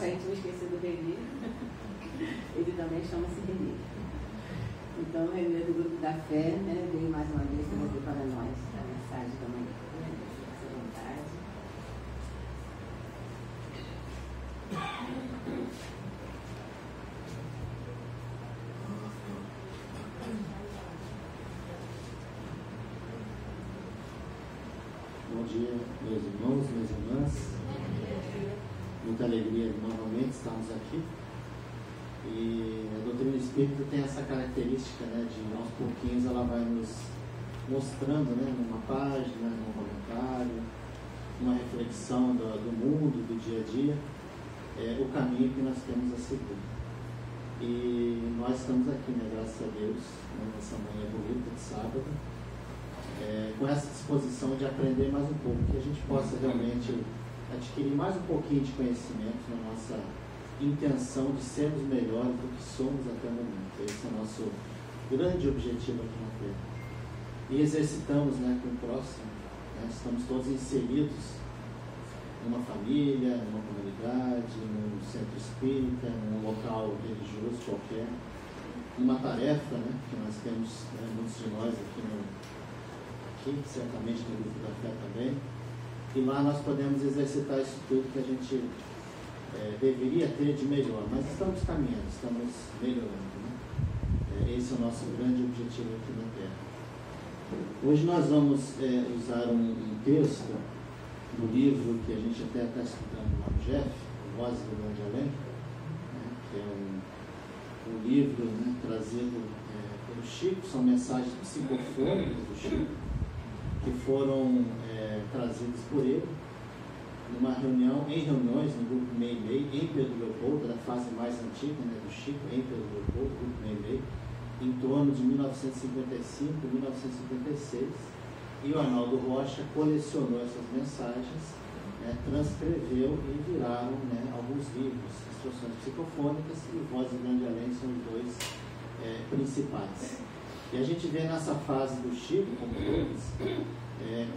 para a gente não esquecer do Renê. Ele também chama-se Renê. Então, o Renê do Grupo da Fé, né, veio mais uma vez trazer para nós a mensagem da manhã. Fique à vontade. Bom dia, meus irmãos, minhas irmãs. Muita alegria de novamente estarmos aqui. E a doutrina espírita tem essa característica, né, de aos pouquinhos ela vai nos mostrando, né, numa página, num comentário, uma reflexão do mundo, do dia a dia, o caminho que nós temos a seguir. E nós estamos aqui, né, graças a Deus, nessa manhã bonita de sábado, com essa disposição de aprender mais um pouco, que a gente possa realmente adquirir mais um pouquinho de conhecimento na nossa intenção de sermos melhores do que somos até o momento. Esse é o nosso grande objetivo aqui na Terra. E exercitamos, né, com o próximo, né, estamos todos inseridos numa família, numa comunidade, num centro espírita, num local religioso qualquer, numa tarefa, né, que nós temos, né, muitos de nós aqui, certamente no Grupo da Fé também, e lá nós podemos exercitar isso tudo que a gente deveria ter de melhor, mas estamos caminhando, estamos melhorando, né? Esse é o nosso grande objetivo aqui na Terra. Hoje nós vamos usar um texto do livro que a gente até está estudando lá no Jeff, Vozes do Grande Além, né? Que é um livro, né, trazido pelo Chico, são mensagens psicofônicas do Chico, que foram trazidas por ele numa reunião, em reuniões no grupo Meimei, em Pedro Leopoldo, da fase mais antiga, né, do Chico, em Pedro Leopoldo, grupo Meimei, em torno de 1955, 1956, e o Arnaldo Rocha colecionou essas mensagens, né, transcreveu e viraram, né, alguns livros, Instruções Psicofônicas e Vozes do Grande Além, são os dois principais. E a gente vê nessa fase do Chico, como todos,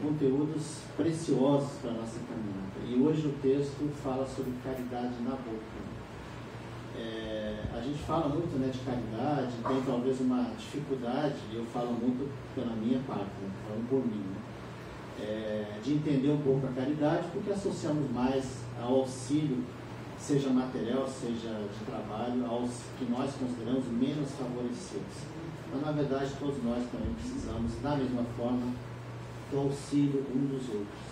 conteúdos preciosos para a nossa caminhada. E hoje o texto fala sobre caridade na boca. A gente fala muito, né, de caridade, tem talvez uma dificuldade, e eu falo muito pela minha parte, né, falando por mim, né, de entender um pouco a caridade, porque associamos mais ao auxílio, seja material, seja de trabalho, aos que nós consideramos menos favorecidos. Mas, na verdade, todos nós também precisamos, da mesma forma, do auxílio um dos outros.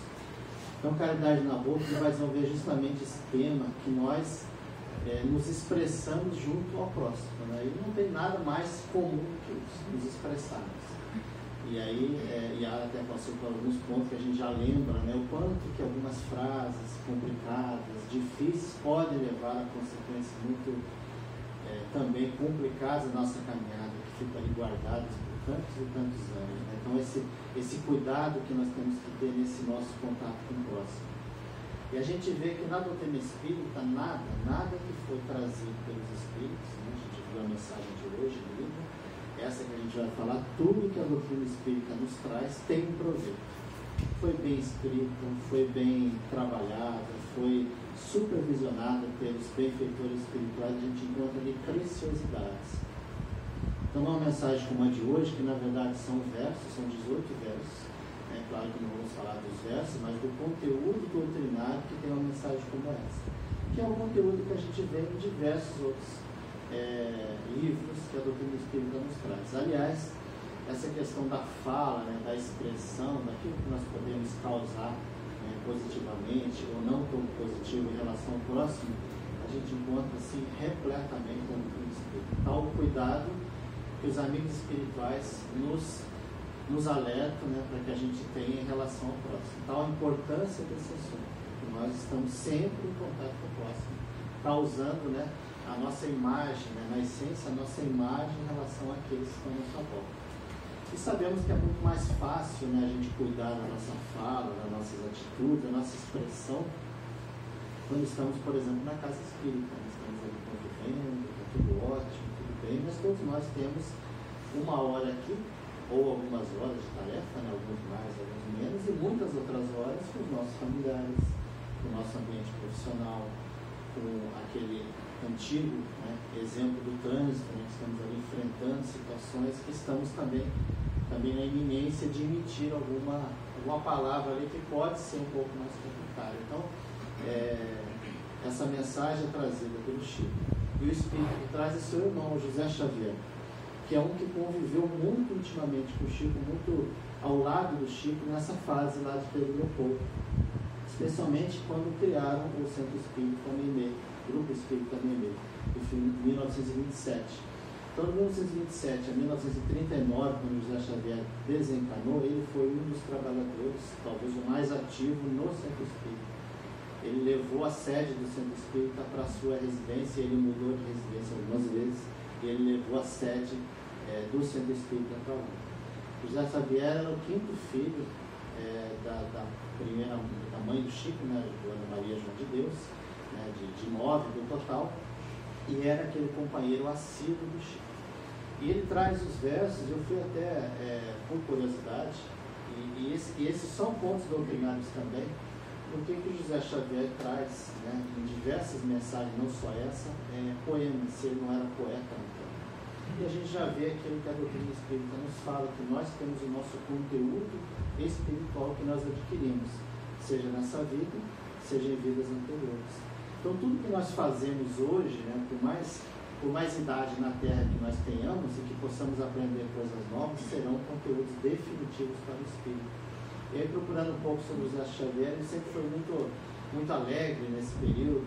Então, caridade na boca vai desenvolver justamente esse tema que nós nos expressamos junto ao próximo, né? E não tem nada mais comum que isso, nos expressarmos. E aí, e até passou por alguns pontos que a gente já lembra, né, o quanto que algumas frases complicadas, difíceis, podem levar a consequências muito também complicadas na nossa caminhada, que ficam ali guardadas por tantos e tantos anos, né? Então esse cuidado que nós temos que ter nesse nosso contato com o próximo. E a gente vê que na doutrina espírita nada que foi trazido pelos espíritos, né? A gente viu a mensagem de hoje no livro, essa que a gente vai falar, tudo que a doutrina espírita nos traz tem um proveito. Foi bem escrita, foi bem trabalhada, foi supervisionada pelos benfeitores espirituais, a gente encontra ali preciosidades. Então, uma mensagem como a de hoje, que na verdade são versos, são 18 versos, né? Claro que não vamos falar dos versos, mas do conteúdo doutrinário que tem uma mensagem como essa, que é um conteúdo que a gente vê em diversos outros livros que a doutrina espírita nos traz. Aliás, essa questão da fala, né, da expressão, daquilo que nós podemos causar, né, positivamente ou não tão positivo em relação ao próximo, a gente encontra assim repletamente na doutrina espírita. Tal cuidado que os amigos espirituais nos alertam, né, para que a gente tenha em relação ao próximo. Tal a importância desse assunto, que nós estamos sempre em contato com o próximo, causando, né, a nossa imagem, né, na essência, a nossa imagem em relação àqueles que estão à nossa volta. E sabemos que é muito mais fácil, né, a gente cuidar da nossa fala, das nossas atitudes, da nossa expressão, quando estamos, por exemplo, na casa espírita. Nós estamos ali convivendo, está tudo ótimo, tudo bem, mas todos nós temos uma hora aqui, ou algumas horas de tarefa, né, alguns mais, alguns menos, e muitas outras horas com os nossos familiares, com o nosso ambiente profissional, com aquele antigo, né, exemplo do trânsito, né, que estamos ali enfrentando situações que estamos também na iminência de emitir alguma palavra ali que pode ser um pouco mais complicada. Então, essa mensagem é trazida pelo Chico. E o Espírito que traz é seu irmão, José Xavier, que é um que conviveu muito intimamente com o Chico, muito ao lado do Chico nessa fase lá de Pedro Leopoldo, especialmente quando criaram o Centro Espírita Memê, Grupo Espírita Memê, em 1927. Então, de 1927 a 1939, quando José Xavier desencarnou, ele foi um dos trabalhadores, talvez o mais ativo no Centro Espírita. Ele levou a sede do Centro Espírita para a sua residência, ele mudou de residência algumas vezes, e ele levou a sede do Centro Espírita para lá. José Xavier era o quinto filho da mãe do Chico, né, Ana Maria João de Deus, né, de 9 do total, e era aquele companheiro assíduo do Chico. E ele traz os versos, eu fui até por curiosidade, e esses são pontos doutrinários também, porque que José Xavier traz, né, em diversas mensagens, não só essa, poemas, se ele não era poeta, então. E a gente já vê aquilo que a doutrina espírita nos fala, que nós temos o nosso conteúdo espiritual que nós adquirimos, seja nessa vida, seja em vidas anteriores. Então, tudo que nós fazemos hoje, né, por mais idade na Terra que nós tenhamos e que possamos aprender coisas novas, serão conteúdos definitivos para o Espírito. E aí, procurando um pouco sobre José Xavier, ele sempre foi muito, muito alegre nesse período.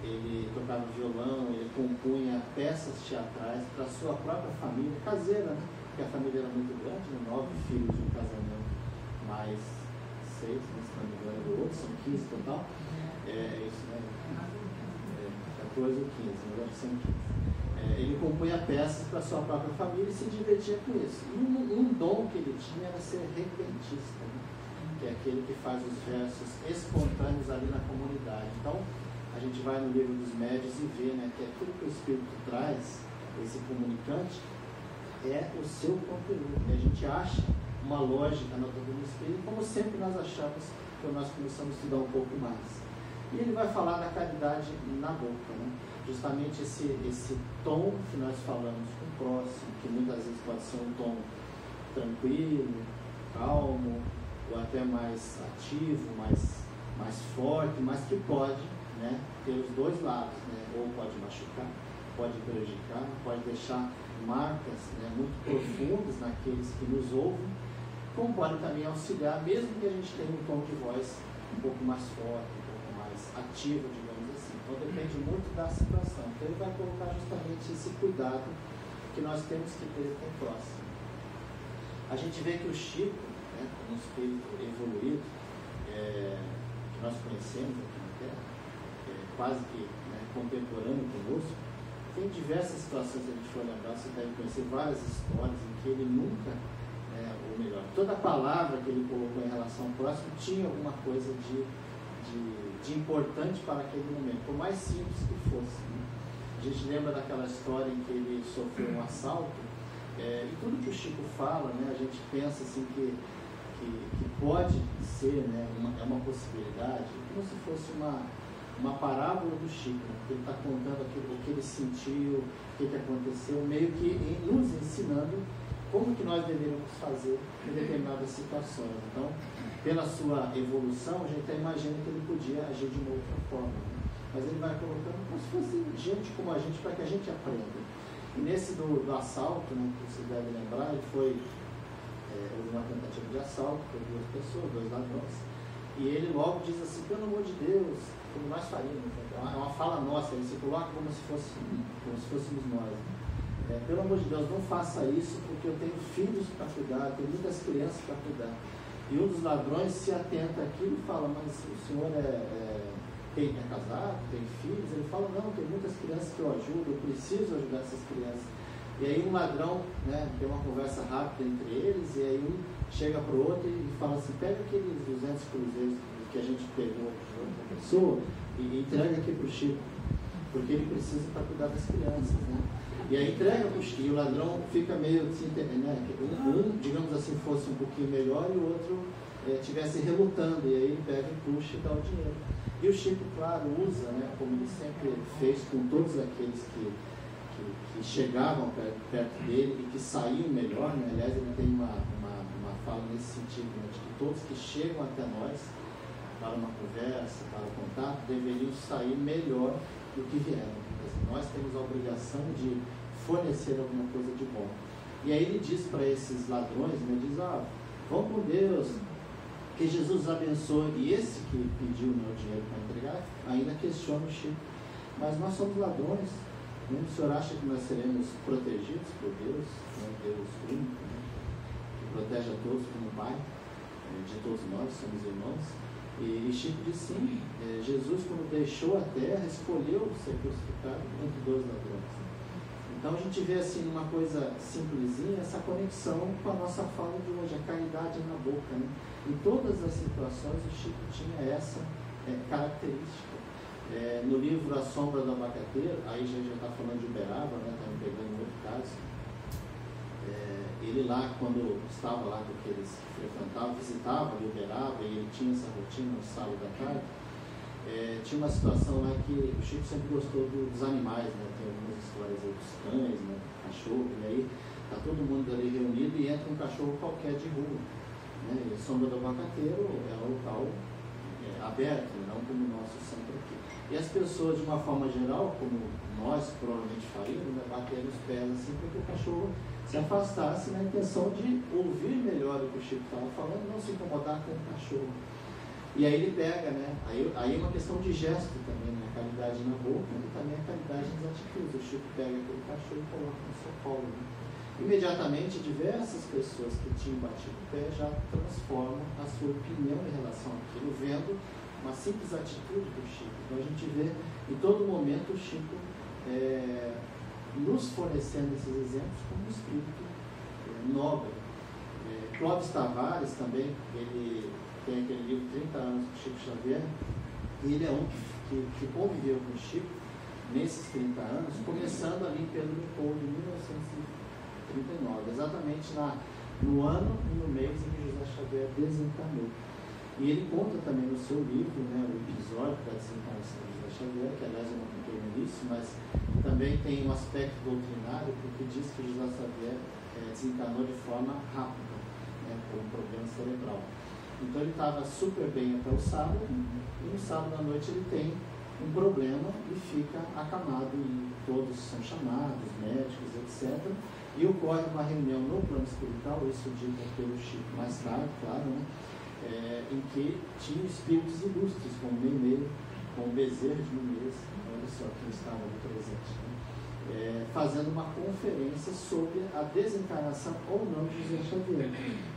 Ele tocava violão, ele compunha peças teatrais para a sua própria família, caseira, né? Porque a família era muito grande, né? 9 filhos de um casamento, mais 6, se não me engano, do outro, são 15 total. Isso, né? 14 ou 15, mas acho que são 15. Ele compunha peças para a sua própria família e se divertia com isso. E um dom que ele tinha era ser repentista, né? Que é aquele que faz os versos espontâneos ali na comunidade. Então, a gente vai no livro dos médios e vê, né, que aquilo que o Espírito traz, esse comunicante, é o seu conteúdo. E a gente acha uma lógica na doutrina do Espírito, como sempre nós achamos quando nós começamos a estudar um pouco mais. E ele vai falar da caridade na boca, né? Justamente esse tom que nós falamos com o próximo, que muitas vezes pode ser um tom tranquilo, calmo, ou até mais ativo, mais forte, mas que pode, né, ter os dois lados, né? Ou pode machucar, pode prejudicar, pode deixar marcas, né, muito profundas naqueles que nos ouvem, como pode também auxiliar, mesmo que a gente tenha um tom de voz um pouco mais forte, um pouco mais ativo, digamos assim. Então depende muito da situação. Então ele vai colocar justamente esse cuidado que nós temos que ter com o próximo. A gente vê que o Chico, né, um espírito evoluído, que nós conhecemos aqui na Terra, quase que, né, contemporâneo conosco, tem diversas situações, se a gente for lembrar, você deve conhecer várias histórias em que ele nunca, ou melhor, toda palavra que ele colocou em relação ao próximo tinha alguma coisa de importante para aquele momento, por mais simples que fosse, né? A gente lembra daquela história em que ele sofreu um assalto, e tudo que o Chico fala, né, a gente pensa assim que pode ser, né, uma possibilidade, como se fosse uma parábola do Chico, né? Ele está contando o que ele sentiu, o que aconteceu, meio que nos ensinando como que nós deveríamos fazer em determinadas situações. Então, pela sua evolução, a gente até imagina que ele podia agir de uma outra forma, né? Mas ele vai colocando como se fosse gente como a gente, para que a gente aprenda. E nesse do assalto, né, que vocês devem lembrar, houve uma tentativa de assalto por 2 pessoas, 2 ladrões, e ele logo diz assim, pelo amor de Deus, como nós faríamos, né? É uma fala nossa, ele se coloca como se fôssemos nós. Pelo amor de Deus, não faça isso, porque eu tenho filhos para cuidar, tenho muitas crianças para cuidar. E um dos ladrões se atenta àquilo e fala, mas o senhor é casado, tem filhos? Ele fala, não, tem muitas crianças que eu ajudo, eu preciso ajudar essas crianças. E aí um ladrão, né, tem uma conversa rápida entre eles, e aí um chega para o outro e fala assim, pega aqueles 200 cruzeiros que a gente pegou de outra pessoa e entrega aqui para o Chico, porque ele precisa para cuidar das crianças, né? E aí entrega para o Chico, e o ladrão fica meio assim, né, um, digamos assim, fosse um pouquinho melhor e o outro estivesse relutando, e aí ele pega e puxa e dá o dinheiro. E o Chico, claro, usa, né, como ele sempre fez com todos aqueles que chegavam perto dele e que saíam melhor, né? Aliás, ele tem uma fala nesse sentido, né, de que todos que chegam até nós para uma conversa, para um contato, deveriam sair melhor do que vieram. Nós temos a obrigação de fornecer alguma coisa de bom. E aí ele diz para esses ladrões, né, diz, vão com Deus, que Jesus abençoe. E esse que pediu o meu dinheiro para entregar, ainda questiona o Chico, mas nós somos ladrões, né? O senhor acha que nós seremos protegidos por Deus, né? Deus único, né? Que protege a todos como Pai, de todos nós, somos irmãos. E Chico diz sim, Jesus, quando deixou a terra, escolheu ser crucificado entre dois ladrões. Então a gente vê assim, uma coisa simplesinha, essa conexão com a nossa fala de hoje, a caridade na boca, né? Em todas as situações o Chico tinha essa característica. No livro A Sombra do Abacateiro, aí já está falando de Uberaba, né? Está me pegando um outro caso. Ele lá, quando estava lá com aqueles que frequentavam, visitava Uberaba, e ele tinha essa rotina no sábado da tarde, tinha uma situação lá que o Chico sempre gostou dos animais, né? Tem algumas histórias aí dos cães, né? Cachorro, e aí está todo mundo ali reunido e entra um cachorro qualquer de rua, né? E a Sombra do Abacateiro é um local aberto, não como o nosso centro aqui. E as pessoas, de uma forma geral, como nós provavelmente faríamos, né, bateram os pés assim para que o cachorro se afastasse na intenção de ouvir melhor o que o Chico estava falando, não se incomodar com o cachorro. E aí ele pega, né? Aí é uma questão de gesto também, né? A caridade na boca e também a caridade nas atitudes. O Chico pega aquele cachorro e coloca no seu colo, né? Imediatamente, diversas pessoas que tinham batido o pé já transformam a sua opinião em relação àquilo, vendo uma simples atitude do Chico. Então a gente vê em todo momento o Chico nos fornecendo esses exemplos como um espírito nobre. Clóvis Tavares também, ele tem aquele livro 30 anos com Chico Xavier, e ele é um que conviveu com o Chico nesses 30 anos, começando ali em Pedro Leopoldo, em 1939, exatamente no ano e no mês em que José Xavier desencarnou. E ele conta também no seu livro, né, o episódio da desencarnação de José Xavier, que aliás eu não contei no início, mas também tem um aspecto doutrinário, porque diz que José Xavier desencarnou de forma rápida, né, por um problema cerebral. Então ele estava super bem até o sábado, e no sábado à noite ele tem um problema e fica acamado, e todos são chamados, médicos, etc. E ocorre uma reunião no plano espiritual, isso dito pelo Chico mais tarde, claro, né? Em que tinha espíritos ilustres, como Meimei, como Bezerra de Menezes, olha só quem estava ali presente, né? Fazendo uma conferência sobre a desencarnação ou não de José Xavier.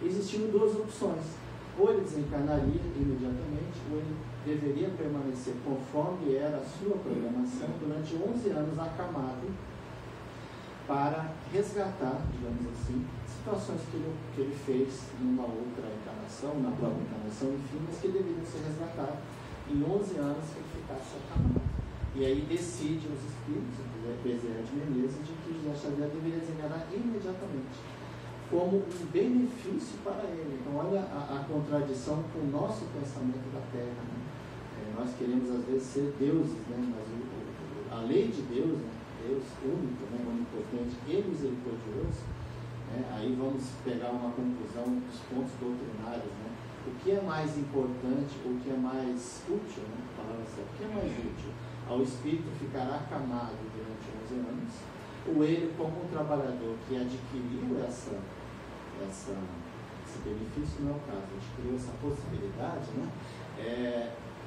Existiam duas opções: ou ele desencarnaria imediatamente, ou ele deveria permanecer conforme era a sua programação durante 11 anos acamado, para resgatar, digamos assim, situações que ele fez numa outra encarnação, na própria encarnação, enfim, mas que deveriam ser resgatadas em 11 anos que ele ficasse acamado. E aí decide os espíritos, Bezerra de Menezes, de que José Xavier deveria desencarnar imediatamente, como um benefício para ele. Então olha a contradição com o nosso pensamento da Terra, né? Nós queremos às vezes ser deuses, né? Mas a lei de Deus, né? Deus único, né? Onipotente e misericordioso, né? Aí vamos pegar uma conclusão dos pontos doutrinários, né? O que é mais importante, o que é mais útil, né? O que é mais útil? Ao espírito ficar acamado durante 11 anos, ou ele, como um trabalhador que adquiriu esse benefício, não é o caso, adquiriu essa possibilidade, né?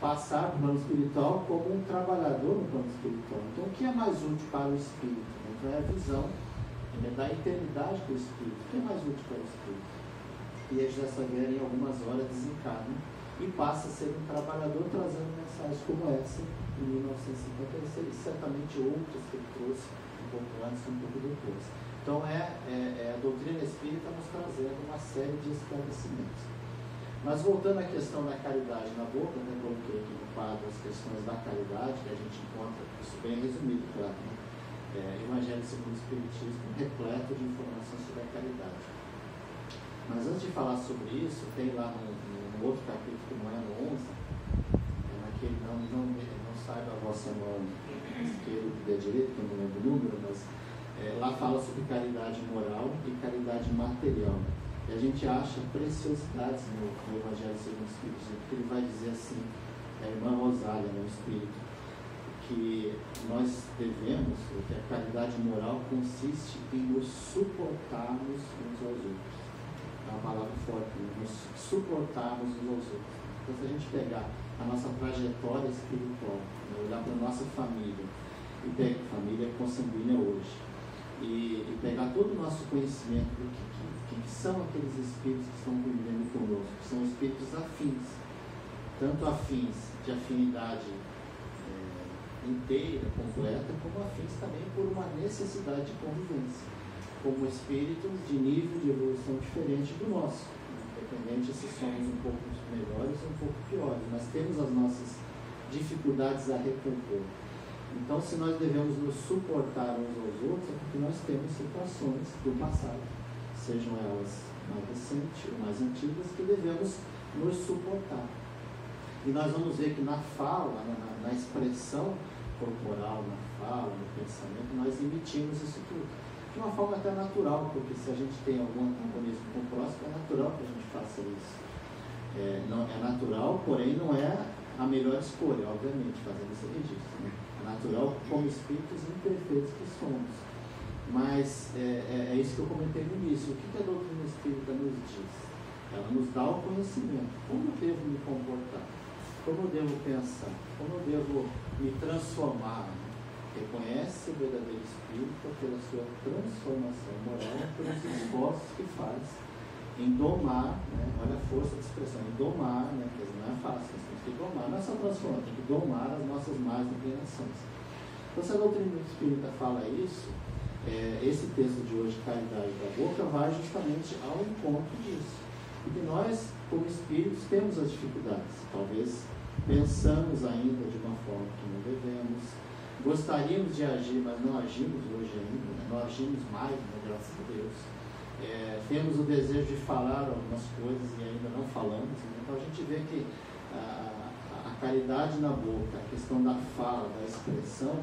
Passar para o plano espiritual como um trabalhador no plano espiritual. Então, o que é mais útil para o espírito? Então, é a visão da eternidade do espírito. O que é mais útil para o espírito? E a José Xavier, em algumas horas, desencarna e passa a ser um trabalhador, trazendo mensagens como essa em 1956, e certamente outras que ele trouxe um pouco antes, um pouco depois. Então, a doutrina espírita nos trazendo uma série de esclarecimentos. Mas voltando à questão da caridade na boca, né, coloquei aqui no quadro as questões da caridade, que a gente encontra isso bem resumido, claro, né? Evangelho segundo o Espiritismo, repleto de informações sobre a caridade. Mas antes de falar sobre isso, tem lá no outro capítulo, que não é no 11, que não saiba a vossa mão esquerda e da direita, que eu não lembro o número, mas lá fala sobre caridade moral e caridade material. E a gente acha preciosidades no Evangelho segundo o Espírito, porque ele vai dizer assim, a irmã Rosália, no Espírito, que nós devemos, que a caridade moral consiste em nos suportarmos uns aos outros. É uma palavra forte, nos suportarmos uns aos outros. Então, se a gente pegar a nossa trajetória espiritual, né, olhar para a nossa família, e pegar família consanguínea hoje, e pegar todo o nosso conhecimento do que são aqueles espíritos que estão vivendo conosco, que são espíritos afins, tanto afins de afinidade inteira, completa, como afins também por uma necessidade de convivência, como espíritos de nível de evolução diferente do nosso, independente se somos um pouco melhores ou um pouco piores, mas temos as nossas dificuldades a recompor. Então, se nós devemos nos suportar uns aos outros, é porque nós temos situações do passado, sejam elas mais recentes ou mais antigas, que devemos nos suportar. E nós vamos ver que na fala, na expressão corporal, na fala, no pensamento, nós emitimos isso tudo. De uma forma até natural, porque se a gente tem algum antagonismo com o próximo, é natural que a gente faça isso. Não, é natural, porém não é a melhor escolha, obviamente, fazendo esse registro. Né? É natural como espíritos imperfeitos que somos. Mas é isso que eu comentei no início. O que a doutrina espírita nos diz? Ela nos dá o conhecimento. Como eu devo me comportar? Como eu devo pensar? Como eu devo me transformar? Reconhece o verdadeiro espírito pela sua transformação moral, pelos esforços que faz em domar, né? Olha a força da expressão, em domar, né? Porque não é fácil, nós temos que domar, não é só transformar, tem que domar as nossas más inclinações. Então, se a doutrina espírita fala isso, esse texto de hoje, Caridade da Boca, vai justamente ao encontro disso. Porque nós, como espíritos, temos as dificuldades. Talvez pensamos ainda de uma forma que não devemos. Gostaríamos de agir, mas não agimos hoje ainda. Né? Não agimos mais, né? Graças a Deus. Temos o desejo de falar algumas coisas e ainda não falamos. Né? Então a gente vê que a caridade na boca, a questão da fala, da expressão,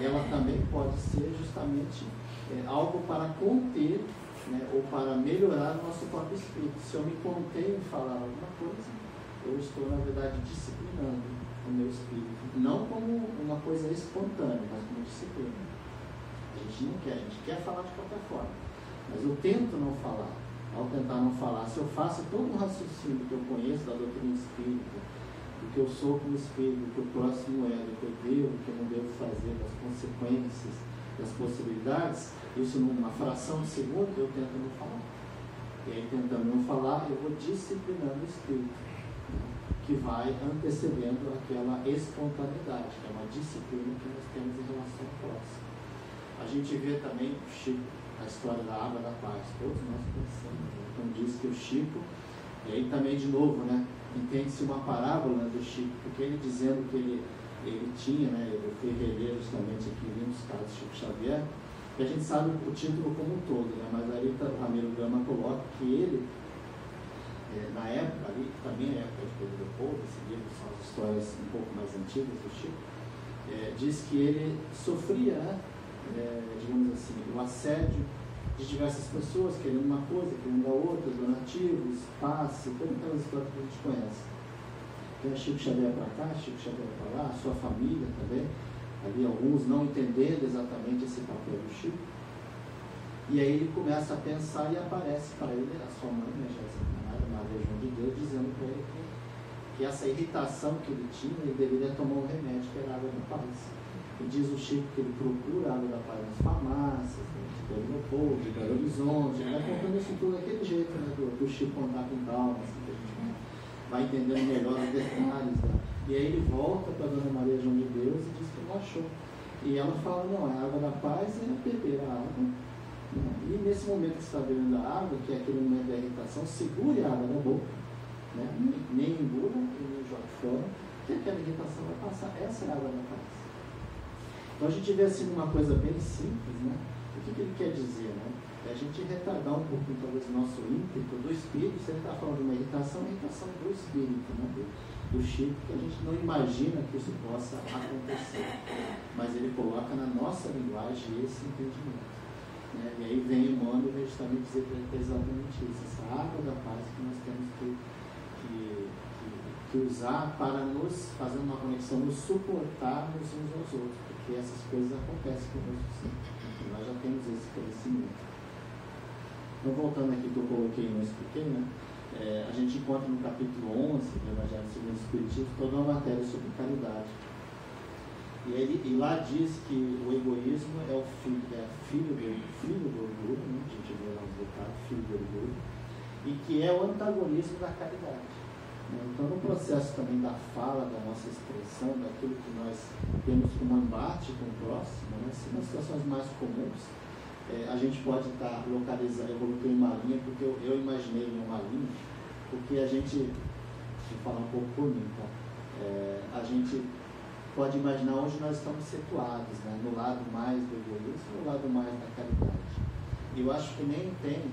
ela também pode ser justamente algo para conter, né, ou para melhorar o nosso próprio espírito. Se eu me contenho em falar alguma coisa, eu estou, na verdade, disciplinando o meu espírito. Não como uma coisa espontânea, mas como disciplina. A gente não quer, a gente quer falar de qualquer forma. Mas eu tento não falar. Ao tentar não falar, se eu faço todo um raciocínio que eu conheço da doutrina espírita, do que eu sou como espírito, do que o próximo é, do que eu devo, do que eu não devo fazer, das consequências, das possibilidades, isso numa fração de segundo eu tento não falar. E aí, tentando não falar, eu vou disciplinando o espírito, que vai antecedendo aquela espontaneidade, que é uma disciplina que nós temos em relação ao próximo. A gente vê também o Chico, a história da água da paz, todos nós conhecemos. Então diz que o Chico, e aí também de novo, né, entende-se uma parábola do Chico, porque ele dizendo que ele tinha, né, eu fui reler justamente aqui nos casos de Chico Xavier, que a gente sabe o título como um todo, né, mas ali o Ramiro Gama coloca que ele, na época ali, também é a época de Pedro Leopoldo, esse livro são as histórias um pouco mais antigas do Chico, diz que ele sofria, né, digamos assim, o assédio de diversas pessoas, querendo uma coisa, querendo a outra, donativos, passe, todas aquelas histórias que a gente conhece. Então, Chico Xavier para cá, Chico Xavier para lá, a sua família também, ali alguns não entendendo exatamente esse papel do Chico. E aí ele começa a pensar e aparece para ele a sua mãe, né, Maria João de Deus, dizendo para ele que essa irritação que ele tinha, ele deveria tomar um remédio que era a água da paz. E diz o Chico que ele procura a água da paz nas farmácias, de Pedro Leopoldo, de Belo Horizonte, ele vai contando isso tudo daquele jeito, né, do Chico andar com calma, assim, que a gente vai entendendo melhor os detalhes. Né? E aí ele volta para a Dona Maria João de Deus e diz que não achou. E ela fala, não, a água da paz é beber a água. E nesse momento que você está bebendo a água, que é aquele momento da irritação, segure a água na boca, né? Nem engula e nem jogue fora, que aquela irritação vai passar. Essa é a água da paz. Então a gente vê assim uma coisa bem simples, né? O que ele quer dizer, né? É a gente retardar um pouquinho talvez o nosso ímpeto do espírito. Se ele está falando de uma irritação, é a irritação do espírito, né? o chip, que a gente não imagina que isso possa acontecer, mas ele coloca na nossa linguagem esse entendimento. Né? E aí vem Emmanuel justamente dizer para ele exatamente isso, essa água da paz que nós temos que usar para nos fazer uma conexão, nos suportarmos uns aos outros, porque essas coisas acontecem conosco sempre. Nós já temos esse conhecimento. Então, voltando aqui que eu coloquei e não expliquei, né? A gente encontra no capítulo 11 do Evangelho segundo o Espiritismo toda uma matéria sobre caridade. E lá diz que o egoísmo é filho do orgulho, né? A gente vê lá no detalhe, filho do orgulho, e que é o antagonismo da caridade. Então, no processo também da fala, da nossa expressão, daquilo que nós temos como embate com o próximo, né? Se nas situações mais comuns, a gente pode estar localizando, eu coloquei uma linha, porque eu imaginei uma linha, porque a gente, deixa eu falar um pouco por mim, tá? A gente pode imaginar onde nós estamos situados, né? No lado mais do egoísmo, no lado mais da caridade. E eu acho que nem tem,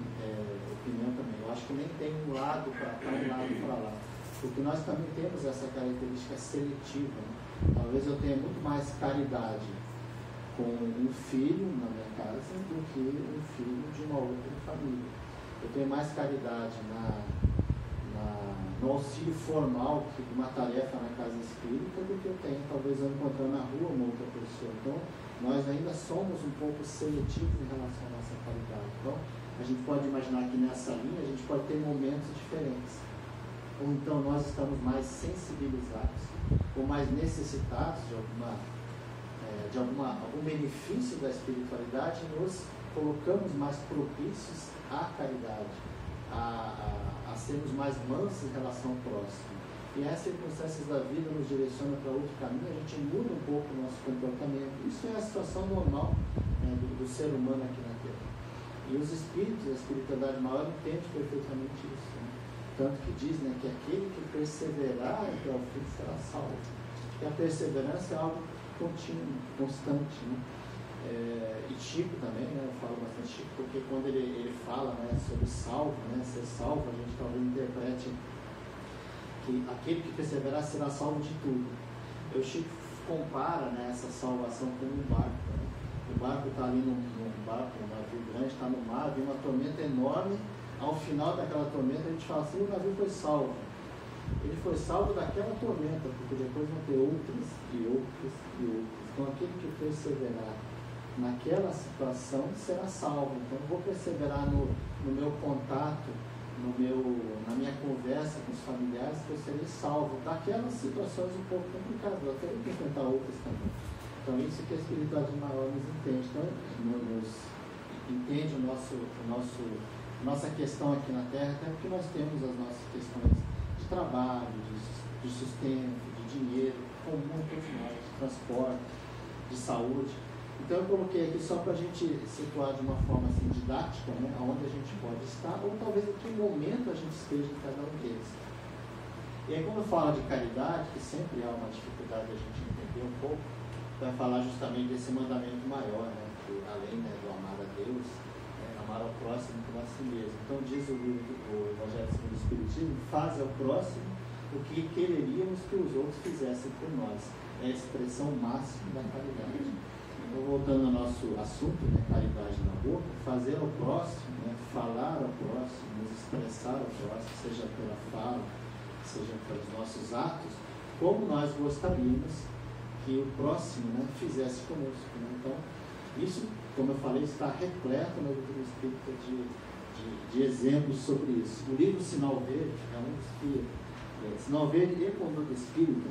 opinião também, eu acho que nem tem um lado para cá, um lado para lá. Porque nós também temos essa característica seletiva. Né? Talvez eu tenha muito mais caridade com um filho na minha casa do que um filho de uma outra família. Eu tenho mais caridade no auxílio formal de uma tarefa na casa espírita do que eu tenho, talvez, eu encontrar na rua uma outra pessoa. Então, nós ainda somos um pouco seletivos em relação à nossa caridade. Então, a gente pode imaginar que nessa linha a gente pode ter momentos diferentes. Ou então nós estamos mais sensibilizados, ou mais necessitados de algum benefício da espiritualidade, e nos colocamos mais propícios à caridade, a sermos mais mansos em relação ao próximo. E as circunstâncias da vida nos direcionam para outro caminho, a gente muda um pouco o nosso comportamento. Isso é a situação normal, né, do ser humano aqui na Terra. E os espíritos, a espiritualidade maior, entende perfeitamente isso. Né? Tanto que diz, né, que aquele que perseverar até o fim será salvo. Que a perseverança é algo contínuo, constante. Né? E Chico também, né, eu falo bastante Chico, porque quando ele fala, né, sobre salvo, né, ser salvo, a gente talvez interprete que aquele que perseverar será salvo de tudo. O Chico compara, né, essa salvação com um barco. Né? O barco está ali num barco, um navio grande, está no mar, vem uma tormenta enorme. Ao final daquela tormenta, a gente fala assim: o navio foi salvo. Ele foi salvo daquela tormenta, porque depois vão ter outras e outras e outras. Então, aquele que perseverar naquela situação será salvo. Então, eu vou perseverar no meu contato, na minha conversa com os familiares, que eu serei salvo daquelas situações um pouco complicadas. Eu terei que enfrentar outras também. Então, isso que a espiritualidade maior nos entende. Então, nos entende nossa questão aqui na Terra, até porque nós temos as nossas questões de trabalho, de sustento, de dinheiro, como muitos nós, de transporte, de saúde. Então eu coloquei aqui só para a gente situar de uma forma assim, didática, né, onde a gente pode estar, ou talvez em que momento a gente esteja em cada um deles. E aí quando fala de caridade, que sempre há uma dificuldade a gente entender um pouco, vai falar justamente desse mandamento maior, né, que além, né, do amar a Deus, amar ao próximo como a si mesmo. Então diz o livro do Evangelho segundo o Espiritismo: faz ao próximo o que quereríamos que os outros fizessem por nós. É a expressão máxima da caridade. Então, voltando ao nosso assunto, né, caridade na boca, fazer ao próximo, né, falar ao próximo, nos expressar ao próximo, seja pela fala, seja pelos nossos atos, como nós gostaríamos que o próximo, né, fizesse conosco. Né? Então, isso, como eu falei, está repleto na doutrina espírita de exemplos sobre isso. O livro Sinal Verde é um dos que... Sinal Verde e Conduta Espírita,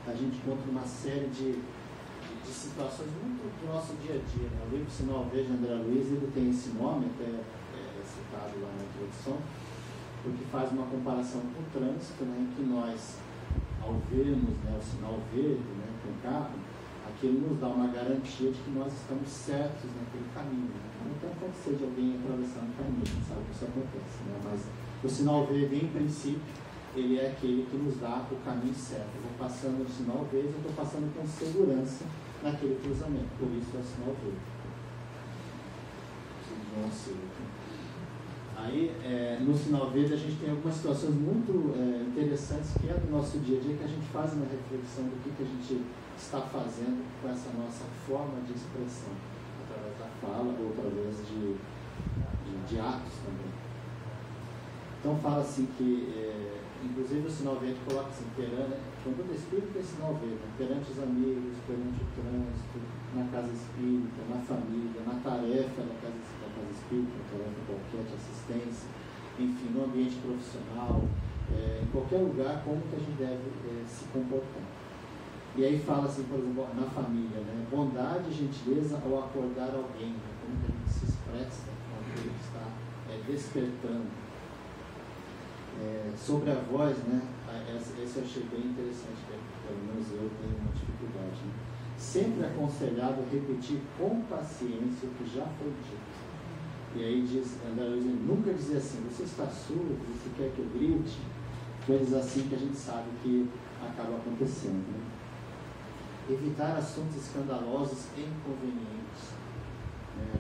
a gente encontra uma série de situações muito do nosso dia a dia. Né? O livro Sinal Verde, André Luiz, ele tem esse nome, até citado lá na introdução, porque faz uma comparação com o trânsito, né, em que nós, ao vermos, né, o sinal verde, né, com o carro, aquilo nos dá uma garantia de que nós estamos certos naquele caminho. Né? Não tem acontecer de alguém atravessando o caminho, a gente sabe que isso acontece, né? Mas o sinal verde, em princípio, ele é aquele que nos dá o caminho certo. Eu vou passando o sinal verde, eu estou passando com segurança naquele cruzamento, por isso é o sinal verde. Aí, no sinal verde, a gente tem algumas situações muito interessantes que é do nosso dia a dia, que a gente faz uma reflexão do que a gente está fazendo com essa nossa forma de expressão, através da fala ou através de atos também. Então fala assim que, inclusive o sinal verde coloca assim, com todo espírito tem sinal verde, né? Perante os amigos, perante o trânsito, na casa espírita, na família, na tarefa da casa espírita, na tarefa qualquer de assistência, enfim, no ambiente profissional, em qualquer lugar, como que a gente deve se comportar. E aí fala assim, por exemplo, na família, né? Bondade e gentileza ao acordar alguém, né? Como que a gente se expressa com aquele que está despertando. Sobre a voz, né? Esse eu achei bem interessante, pelo menos eu tenho uma dificuldade. Né? Sempre aconselhado repetir com paciência o que já foi dito. E aí diz, André Luiz, nunca dizer assim, você está surdo, você quer que eu grite? Coisas assim que a gente sabe que acaba acontecendo. Né? Evitar assuntos escandalosos e inconvenientes.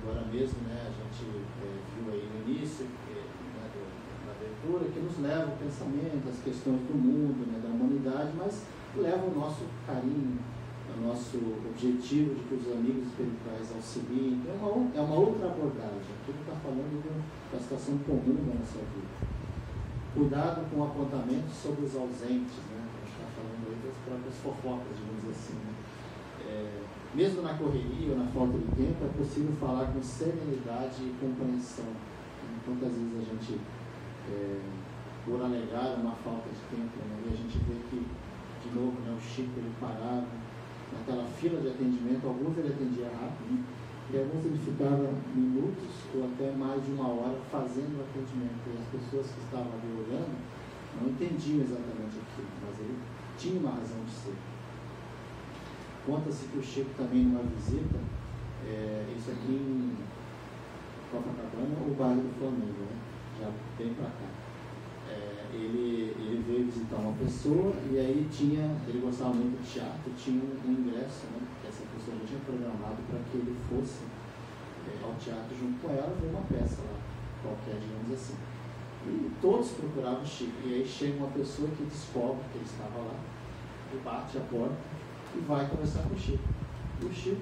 Agora mesmo, né, a gente viu aí no início da abertura que nos leva o pensamento, as questões do mundo, né, da humanidade, mas leva o nosso carinho, o nosso objetivo de que os amigos espirituais auxiliem. Então, é uma outra abordagem. Aqui ele está falando da situação comum da nossa vida. Cuidado com apontamentos sobre os ausentes, né? A gente está falando aí das próprias fofocas, digamos assim. Né? Mesmo na correria ou na falta de tempo, é possível falar com serenidade e compreensão. Quantas vezes a gente, por alegar uma falta de tempo, né? E a gente vê que, de novo, né, o Chico ele parava naquela fila de atendimento, alguns ele atendia rápido, e alguns ele ficava minutos ou até mais de uma hora fazendo o atendimento. E as pessoas que estavam ali olhando não entendiam exatamente aquilo, mas ele tinha uma razão de ser. Conta-se que o Chico também, numa visita, isso aqui em Copacabana, o bairro do Flamengo, né? Já bem para cá. Ele veio visitar uma pessoa e aí ele gostava muito de teatro, tinha um ingresso, né? Que essa pessoa já tinha programado para que ele fosse ao teatro junto com ela, ver uma peça lá, qualquer, digamos assim. E todos procuravam o Chico. E aí chega uma pessoa que descobre que ele estava lá, e bate a porta e vai conversar com o Chico. E o Chico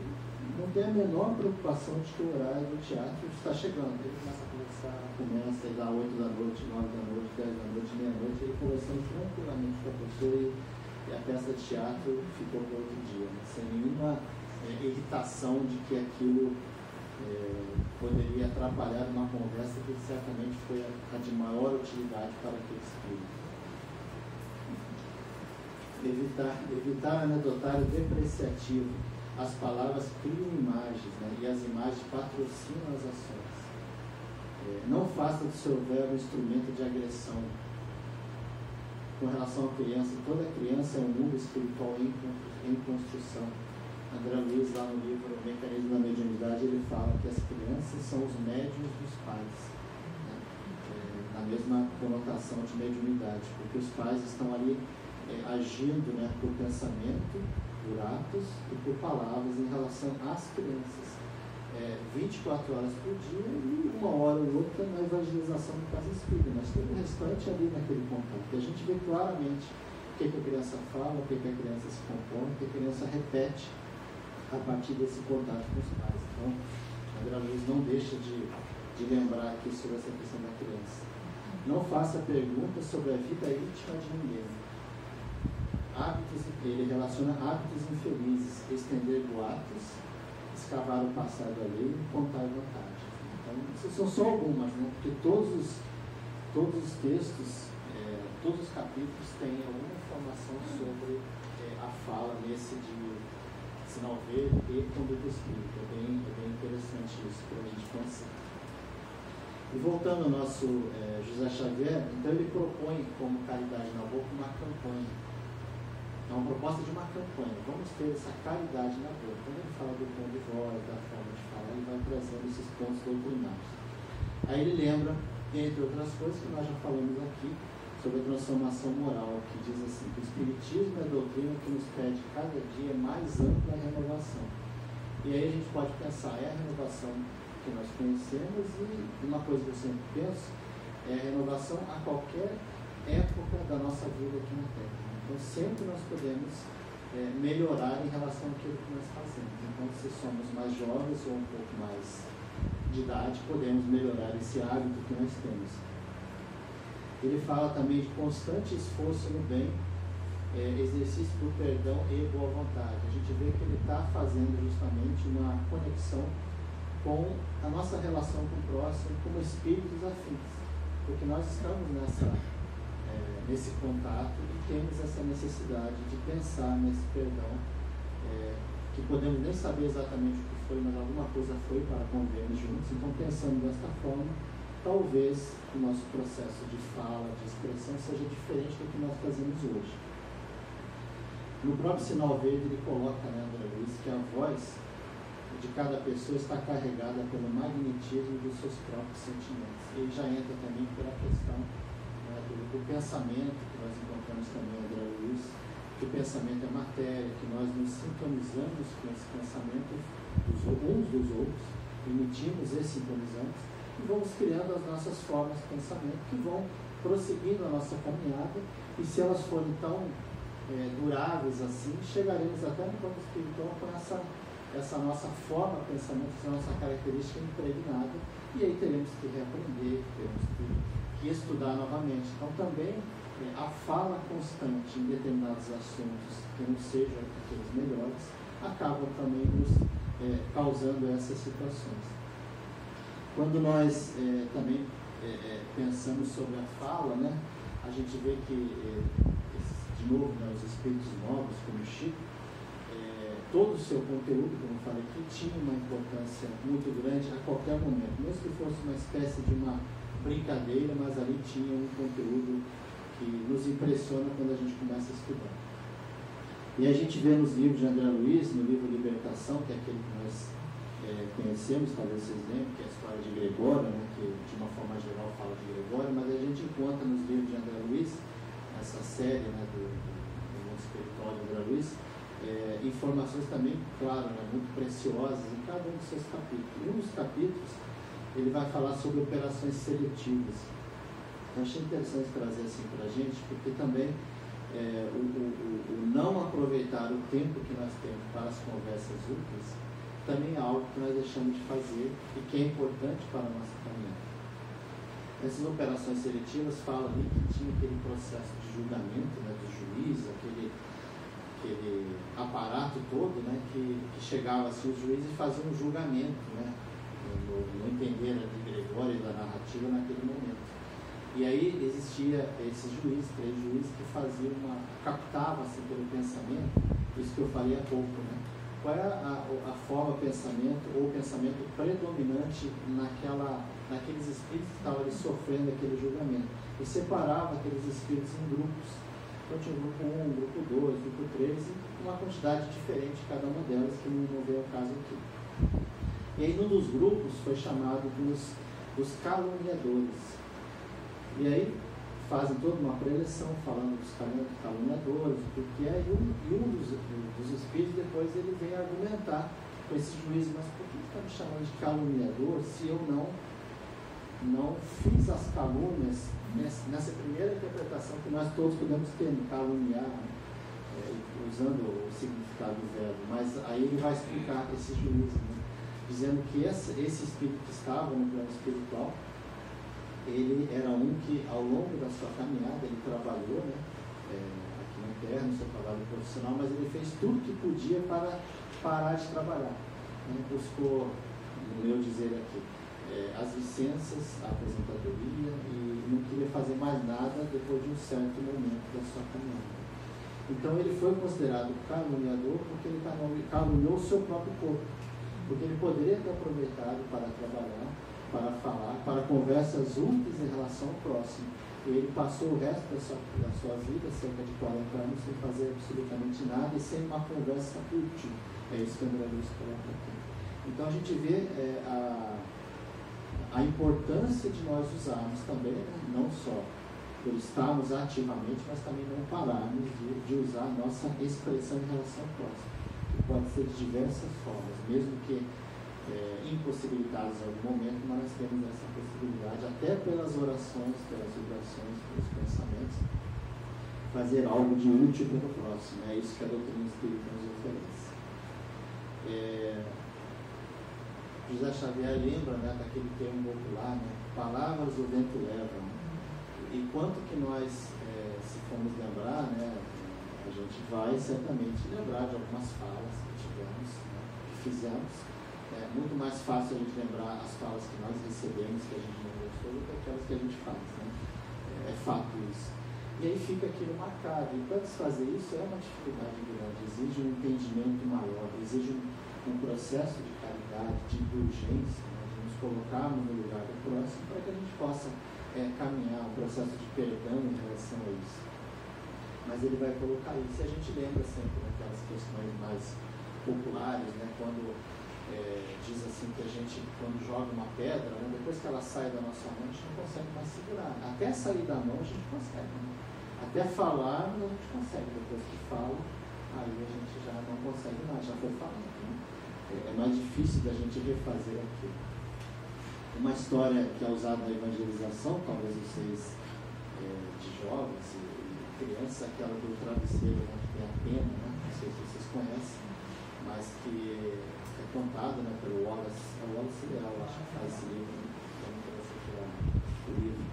não tem a menor preocupação de que o horário do teatro está chegando. Ele começa a conversar, começa a dar 8 da noite, 9 da noite, 10 da noite, meia-noite, ele conversando tranquilamente com a pessoa e a peça de teatro ficou para outro dia, né? Sem nenhuma irritação de que aquilo poderia atrapalhar uma conversa que certamente foi a de maior utilidade para aquele espírito. Evitar anedotário depreciativo. As palavras criam imagens, né? E as imagens patrocinam as ações. Não faça do seu verbo um instrumento de agressão. Com relação à criança, toda criança é um mundo espiritual em construção. André Luiz, lá no livro O Mecanismo da Mediunidade, ele fala que as crianças são os médiuns dos pais, né? Na mesma conotação de mediunidade, porque os pais estão ali agindo, né, por pensamento, por atos e por palavras em relação às crianças. 24 horas por dia e uma hora ou outra na evangelização do caso espírita, mas tem o restante ali naquele contato. E a gente vê claramente o que a criança fala, o que a criança se compõe, o que a criança repete a partir desse contato com os pais. Então, André Luiz não deixa de lembrar aqui sobre essa questão da criança. Não faça perguntas sobre a vida íntima de ninguém. Ele relaciona hábitos infelizes, estender boatos, escavar o passado alheio e contar vantagens. Então, essas são só algumas, né? Porque todos os textos, todos os capítulos têm alguma informação sobre a fala nesse de sinal verde e conduta espírita. É bem interessante isso para a gente pensar. E voltando ao nosso José Xavier, então ele propõe como Caridade na Boca uma campanha. É uma proposta de uma campanha. Vamos ter essa caridade na boca. Quando ele fala do tom de voz, da forma de falar, ele vai trazendo esses pontos doutrinários. Aí ele lembra, entre outras coisas, que nós já falamos aqui, sobre a transformação moral, que diz assim, que o Espiritismo é a doutrina que nos pede cada dia mais ampla renovação. E aí a gente pode pensar, é a renovação que nós conhecemos, e uma coisa que eu sempre penso, é a renovação a qualquer época da nossa vida aqui na Terra. Então, sempre nós podemos melhorar em relação àquilo que nós fazemos. Então, se somos mais jovens ou um pouco mais de idade, podemos melhorar esse hábito que nós temos. Ele fala também de constante esforço no bem, exercício do perdão e boa vontade. A gente vê que ele está fazendo justamente uma conexão com a nossa relação com o próximo como espíritos afins, porque nós estamos nesse contato e temos essa necessidade de pensar nesse perdão, que podemos nem saber exatamente o que foi, mas alguma coisa foi para convivermos juntos. Então, pensando desta forma, talvez o nosso processo de fala, de expressão, seja diferente do que nós fazemos hoje. No próprio sinal verde, ele coloca, André Luiz, que a voz de cada pessoa está carregada pelo magnetismo dos seus próprios sentimentos. Ele já entra também pela questão do pensamento, que nós encontramos também, André Luiz, que o pensamento é matéria, que nós nos sintonizamos com esse pensamento uns dos outros, emitimos e sintonizamos, e vamos criando as nossas formas de pensamento, que vão prosseguindo a nossa caminhada, e se elas forem tão duráveis assim, chegaremos até no plano espiritual com essa nossa forma de pensamento, essa nossa característica impregnada, e aí teremos que reaprender, teremos que estudar novamente. Então também a fala constante em determinados assuntos que não sejam aqueles melhores, acabam também nos causando essas situações. Quando nós também pensamos sobre a fala, a gente vê que, de novo, os espíritos novos, como o Chico, todo o seu conteúdo, como eu falei aqui, tinha uma importância muito grande a qualquer momento, mesmo que fosse uma espécie de uma brincadeira, mas ali tinha um conteúdo que nos impressiona quando a gente começa a estudar. E a gente vê nos livros de André Luiz, no livro Libertação, que é aquele que nós conhecemos, talvez vocês lembrem, que é a história de Gregório, que de uma forma geral fala de Gregório, mas a gente encontra nos livros de André Luiz, essa série do mundo espiritual de André Luiz, informações também, claro, muito preciosas em cada um dos seus capítulos. Em um dos capítulos, ele vai falar sobre operações seletivas. Eu achei interessante trazer assim para a gente, porque também o não aproveitar o tempo que nós temos para as conversas úteis também é algo que nós deixamos de fazer e que é importante para a nossa caminhada. Essas operações seletivas falam ali que tinha aquele processo de julgamento do juiz, aquele aparato todo, que chegava assim, os juízes faziam um julgamento, no entender de Gregório e da narrativa naquele momento. E aí existia esses juízes, 3 juízes, que captavam assim, pelo pensamento, isso que eu falei há pouco, qual é a forma de pensamento ou o pensamento predominante naqueles espíritos que estavam ali sofrendo aquele julgamento, e separava aqueles espíritos em grupos. Então tinha o grupo 1, grupo 2, grupo 3, e uma quantidade diferente cada uma delas, que não veio ao caso aqui. E aí num dos grupos foi chamado dos caluniadores. E aí fazem toda uma preleção falando dos caluniadores, o que é, e um dos espíritos depois ele vem argumentar com esse juiz, mas por que está me chamando de caluniador se eu não fiz as calúnias nessa primeira interpretação que nós todos podemos ter, caluniar, usando o significado do verbo, mas aí ele vai explicar esse juiz, dizendo que esse espírito que estava no plano espiritual, ele era um que ao longo da sua caminhada ele trabalhou aqui na Terra, no seu trabalho profissional, mas ele fez tudo que podia para parar de trabalhar, buscou, no meu dizer aqui, as licenças, a aposentadoria, e não queria fazer mais nada depois de um certo momento da sua caminhada. Então ele foi considerado caluniador porque ele caluniou o seu próprio corpo, porque ele poderia ter aproveitado para trabalhar, para falar, para conversas úteis em relação ao próximo. E ele passou o resto da sua vida, cerca de 40 anos, sem fazer absolutamente nada e sem uma conversa útil. É isso que o André Luiz coloca aqui. Então a gente vê a importância de nós usarmos também, não só por estarmos ativamente, mas também não pararmos de usar a nossa expressão em relação ao próximo, que pode ser de diversas formas, mesmo que impossibilitados em algum momento, mas nós temos essa possibilidade, até pelas orações, pelas vibrações, pelos pensamentos, fazer algo de útil pelo próximo. É isso que a doutrina espírita nos oferece. José Xavier lembra, né, daquele termo popular, né, palavras o vento leva. E quanto que nós, se formos lembrar, né, a gente vai certamente lembrar de algumas falas que tivemos, né, que fizemos. É muito mais fácil a gente lembrar as falas que nós recebemos, que a gente não gostou, do que aquelas que a gente faz, né? É fato isso. E aí fica aquilo marcado. E para desfazer isso é uma dificuldade grande, exige um entendimento maior, exige um processo de caridade, de indulgência, né? De nos colocarmos no lugar do próximo para que a gente possa caminhar um processo de perdão em relação a isso. Mas ele vai colocar isso, e a gente lembra sempre daquelas questões mais populares, né? Quando diz assim que a gente, quando joga uma pedra, né? Depois que ela sai da nossa mão, a gente não consegue mais segurar. Até sair da mão a gente consegue, né? Até falar a gente consegue, depois que fala, aí a gente já não consegue mais, já foi falando, né? É mais difícil da gente refazer aquilo. Uma história que é usada na evangelização, talvez vocês de jovens e crianças, aquela do travesseiro, né, que tem a pena, né? Não sei se vocês conhecem, mas que é contado, né, pelo Wallace Leal, acho que faz esse livro, o livro.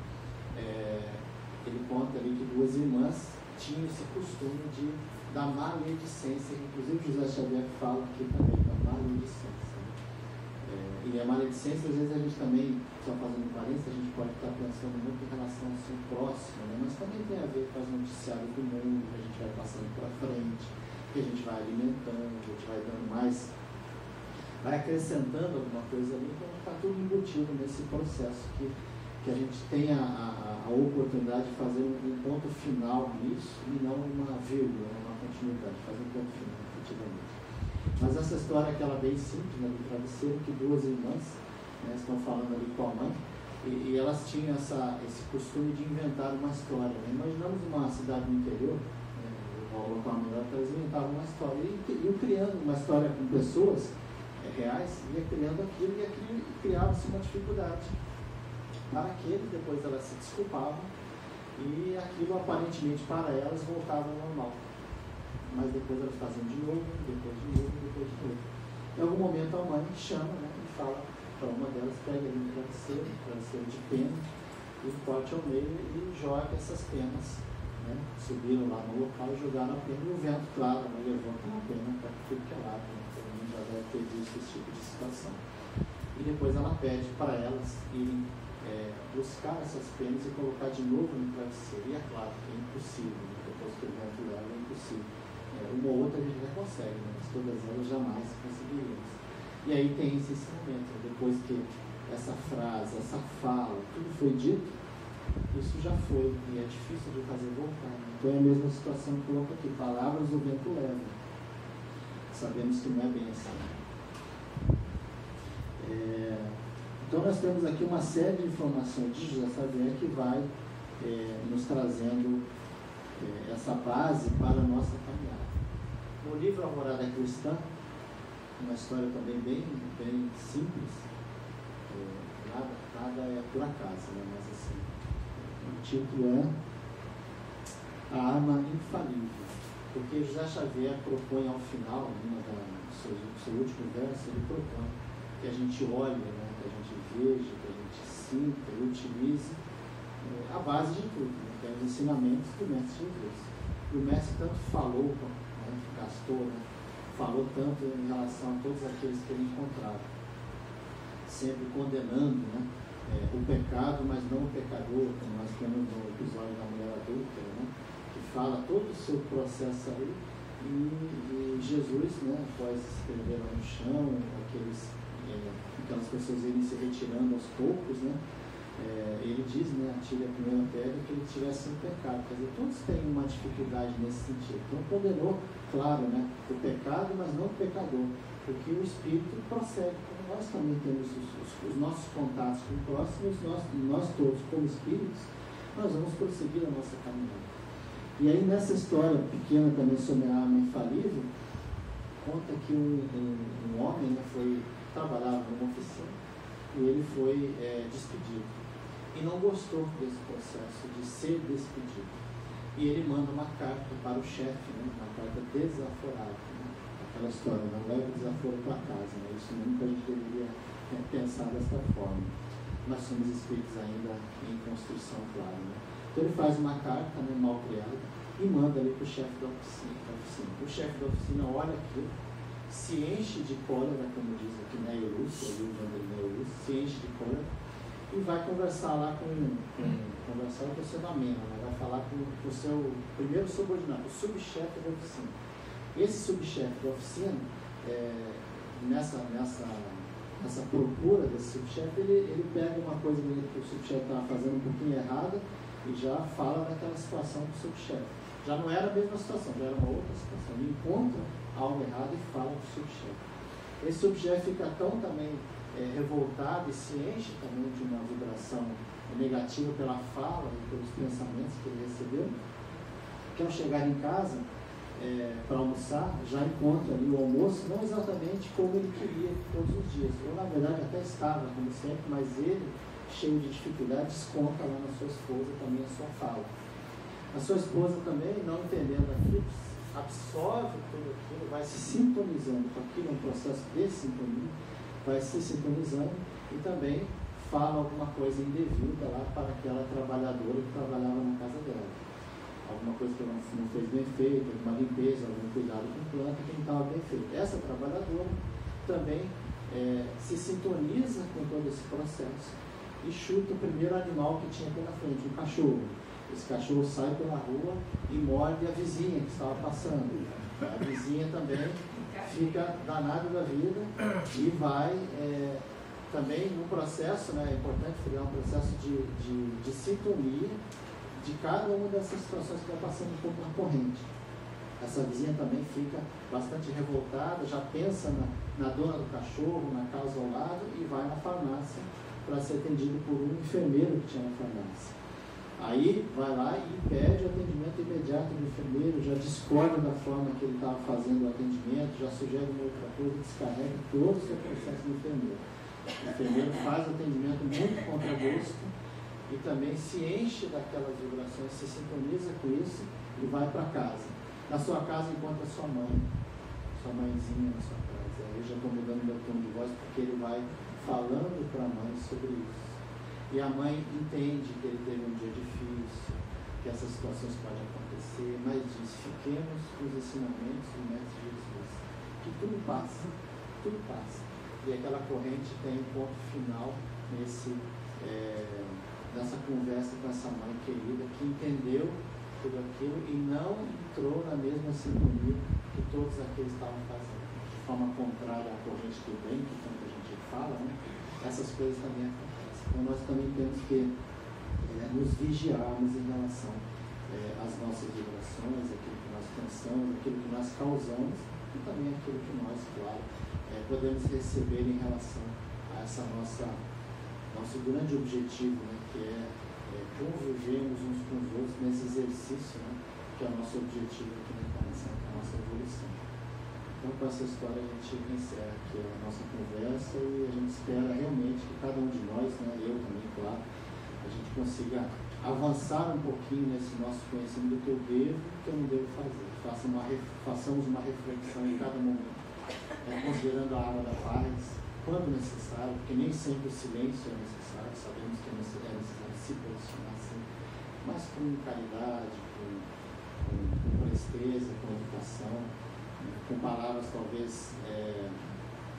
Ele conta ali que duas irmãs tinham esse costume de dar maledicência, inclusive José Xavier fala aqui também da maledicência. E a maledicência, às vezes a gente também, só fazendo parênteses, a gente pode estar pensando muito em relação ao seu próximo, né? Mas também tem a ver com as noticiários do mundo, que a gente vai passando para frente, que a gente vai alimentando, a gente vai dando mais, vai acrescentando alguma coisa ali, então está tudo embutido nesse processo que a gente tenha a oportunidade de fazer um ponto final nisso e não uma vírgula, uma continuidade, fazer um ponto final, efetivamente. Mas essa história é aquela bem simples, né, do travesseiro, que duas irmãs, né, estão falando ali com a mãe, e elas tinham esse costume de inventar uma história. Né? Imaginamos uma cidade no interior, ou com a mulher, elas inventavam uma história, e iam criando uma história com pessoas reais, ia criando aquilo, e aquilo criava-se uma dificuldade para aqueles, depois elas se desculpavam, e aquilo aparentemente para elas voltava ao normal. Mas depois elas faziam de novo, depois de novo, depois de novo. Em algum momento a mãe chama, né, e fala para uma delas, pega ali um travesseiro de pena, e corte ao meio e joga essas penas. Né? Subiram lá no local e jogaram a pena, e o vento, claro, né, levanta a pena para tudo que é lado. Né? Todo mundo já deve ter visto esse tipo de situação. E depois ela pede para elas irem buscar essas penas e colocar de novo no travesseiro. E é claro que é impossível, né? Depois que o vento leva, é impossível. Uma ou outra a gente já consegue, né? Mas todas elas jamais conseguiríamos. E aí tem esse ensinamento, depois que essa frase, essa fala, tudo foi dito, isso já foi, e é difícil de fazer voltar. Né? Então é a mesma situação que coloca aqui, palavras o vento leva. Sabemos que não é bem assim. Então nós temos aqui uma série de informações de José Xavier que vai nos trazendo essa base para a nossa caminhada. No livro Alvorada Cristã, uma história também bem simples, nada é por acaso, né? Mas assim, o título é A Arma Infalível, porque José Xavier propõe ao final, no seu último verso, ele propõe que a gente olhe, né? Que a gente veja, que a gente sinta e utilize a base de tudo, né? Que é os ensinamentos do Mestre Jesus. E o Mestre tanto falou, né? Gastou, né? Falou tanto em relação a todos aqueles que ele encontrava, sempre condenando, né, o pecado, mas não o pecador, como nós temos no episódio da mulher adúltera, né, que fala todo o seu processo aí, e Jesus, né, após escrever lá no chão, aquelas pessoas irem se retirando aos poucos, né, ele diz, né, atire a primeira pedra, que ele tivesse um pecado. Quer dizer, todos têm uma dificuldade nesse sentido. Então condenou, claro, né, o pecado, mas não o pecador, porque o Espírito prossegue. Como nós também temos os nossos contatos com o próximo, nós todos, como Espíritos, nós vamos prosseguir a nossa caminhada. E aí nessa história pequena também sobre a arma infalível, conta que um homem, né, trabalhava e ele foi despedido. E não gostou desse processo de ser despedido. E ele manda uma carta para o chefe, né? Uma carta desaforada. Né? Aquela história, não leva o desaforo para casa. Né? Isso nunca a gente deveria pensar dessa forma. Nós somos espíritos ainda em construção, claro. Né? Então ele faz uma carta, né, mal criada, e manda ali para o chefe da oficina. O chefe da oficina olha aquilo, se enche de cólera, como diz aqui Neurus, se enche de cólera, e vai conversar lá conversar com o seu ameno, né? Vai falar com o seu primeiro subordinado, o subchefe da oficina. Esse subchefe da oficina, nessa procura desse subchefe, ele pega uma coisa que o subchefe estava fazendo um pouquinho errada e já fala daquela situação do subchefe. Já não era a mesma situação, já era uma outra situação. Ele encontra algo errado e fala do subchefe. Esse subchefe fica tão também revoltado e se enche também de uma vibração negativa pela fala e pelos pensamentos que ele recebeu, que ao chegar em casa para almoçar, já encontra ali o almoço não exatamente como ele queria todos os dias, ou na verdade até estava como sempre, mas ele, cheio de dificuldade, desconta lá na sua esposa também a sua fala. A sua esposa também, não entendendo aquilo, absorve tudo aquilo, vai se sintonizando com aquilo, é um processo de sintonia, vai se sintonizando e também fala alguma coisa indevida lá para aquela trabalhadora que trabalhava na casa dela. Alguma coisa que ela não fez bem feita, alguma limpeza, algum cuidado com planta que não estava bem feito. Essa trabalhadora também se sintoniza com todo esse processo e chuta o primeiro animal que tinha pela frente, um cachorro. Esse cachorro sai pela rua e morde a vizinha que estava passando. A vizinha também fica danada da vida e vai também no processo, né, é importante criar um processo de sintonia de cada uma dessas situações que vai passando um pouco na corrente. Essa vizinha também fica bastante revoltada, já pensa na dona do cachorro, na casa ao lado e vai na farmácia para ser atendido por um enfermeiro que tinha na farmácia. Aí vai lá e pede o atendimento imediato do enfermeiro, já discorda da forma que ele estava fazendo o atendimento, já sugere uma outra coisa, descarrega todo o seu processo do enfermeiro. O enfermeiro faz o atendimento muito contra gosto e também se enche daquelas vibrações, se sintoniza com isso e vai para casa. Na sua casa encontra sua mãezinha na sua casa. Aí eu já estou mudando meu tom de voz porque ele vai falando para a mãe sobre isso. E a mãe entende que ele teve um dia difícil, que essas situações podem acontecer, mas diz, fiquemos com os ensinamentos do Mestre Jesus, que tudo passa. E aquela corrente tem um ponto final nessa conversa com essa mãe querida, que entendeu tudo aquilo e não entrou na mesma sintonia que todos aqueles estavam fazendo. De forma contrária à corrente do bem, que tanta gente fala, né? Essas coisas também acontecem. Então nós também temos que nos vigiarmos em relação às nossas vibrações, aquilo que nós pensamos, aquilo que nós causamos e também aquilo que nós, claro, podemos receber em relação a essa nosso grande objetivo, né, que é convivermos uns com os outros nesse exercício, né, que é o nosso objetivo aqui na encarnação, que é a nossa evolução. Então, com essa história, a gente encerra aqui a nossa conversa e a gente espera realmente que cada um de nós, né, eu também, claro, a gente consiga avançar um pouquinho nesse nosso conhecimento do que eu devo e do que eu não devo fazer. Façamos uma reflexão em cada momento, considerando a água da paz, quando necessário, porque nem sempre o silêncio é necessário, sabemos que é necessário se posicionar sempre, mas com caridade, com presteza, com educação, com palavras talvez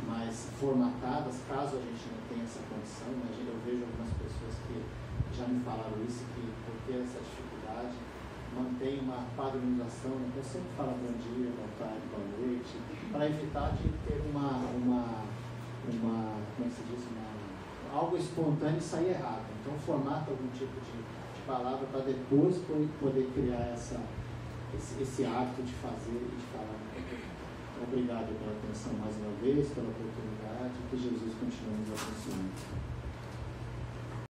mais formatadas, caso a gente não tenha essa condição. Eu vejo algumas pessoas que já me falaram isso, que por ter essa dificuldade, mantém uma padronização, então sempre fala bom dia, boa tarde, boa noite, para evitar de ter como se diz, algo espontâneo e sair errado. Então formata algum tipo de palavra para depois poder criar esse hábito de fazer e de falar. Obrigado pela atenção mais uma vez, pela oportunidade, que Jesus continue nos abençoando.